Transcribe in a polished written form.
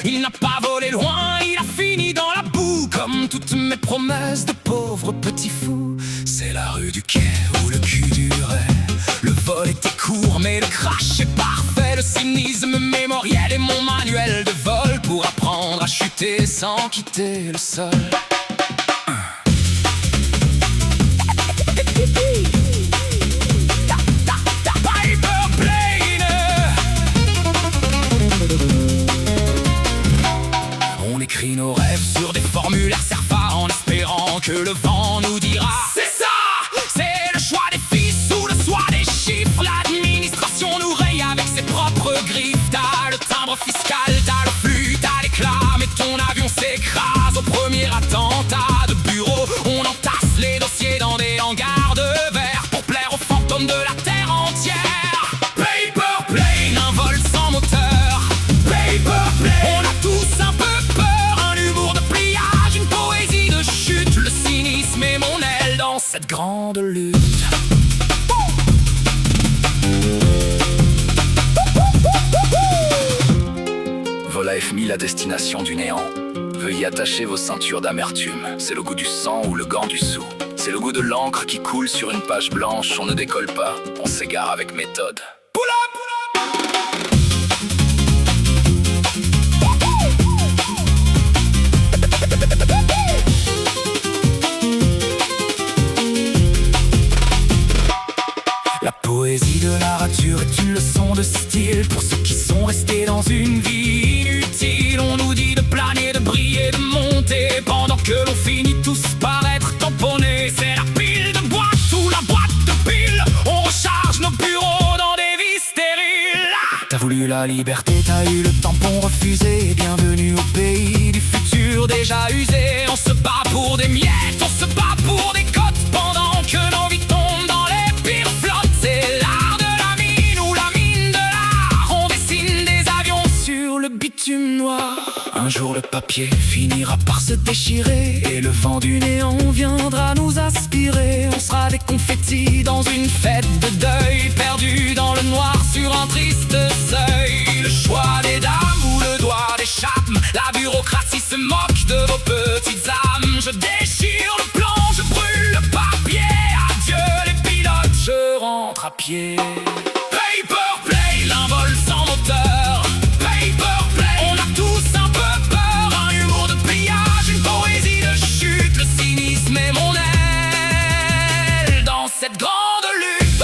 Il n'a pas volé loin, il a fini dans la boue. Comme toutes mes promesses de pauvre petit fou. C'est la rue du quai où le cul durait. Le vol était court mais le crash est parfait. Le cynisme mémoriel est mon manuel de vol pour apprendre à chuter sans quitter le sol. On écrit nos rêves sur des formulaires CERFA en espérant que le vent nous dira c'est ça. C'est le choix des fils ou le soir des chiffres. L'administration nous raye avec ses propres griffes. T'as le timbre fiscal, t'as le flux, t'as l'éclat. Mais ton avion s'écrase au premier attentat de bureau. On entasse les dossiers dans des hangars de verre pour plaire aux fantômes de la terre entière. Paper plane, un vol sans moteur. Paper plane, on a tous un peu peur. Un humour de pliage, une poésie de chute. Le cynisme est mon aile dans cette grande lutte. Vol AF1000 à destination du néant. Veuillez attacher vos ceintures d'amertume. C'est le goût du sang ou le gant du sou. C'est le goût de l'encre qui coule sur une page blanche. On ne décolle pas, on s'égare avec méthode. La poésie de la rature est une leçon de style pour ceux qui sont restés dans une vie inutile. On nous dit de planer, de briller, de monter pendant que l'on finit tous par être tamponnés. C'est la pile de boîte ou la boîte de pile. On recharge nos bureaux dans des vies stériles. T'as voulu la liberté, t'as eu le tampon refusé. Bienvenue au pays du futur déjà usé. On se bat pour des miettes, on se bat pour des côtes pendant que nos vies tombent dans les pires flottes. C'est l'art de la mine ou la mine de l'art. On dessine des avions sur le bitume noir. Un jour le papier finira par se déchirer et le vent du néant viendra nous aspirer. On sera des confettis dans une fête de deuil, perdus dans le noir sur un triste seuil. Le choix des dames ou le doigt d'échappe, la bureaucratie se moque de vos petites âmes. Je déchire le plan, je brûle le papier. Adieu les pilotes, je rentre à pied. Paper plane, un vol sans moteur. Paper plane, on a tous un peu peur. Un humour de pliage, une poésie de chute. Le cynisme est mon aile dans cette grande lutte.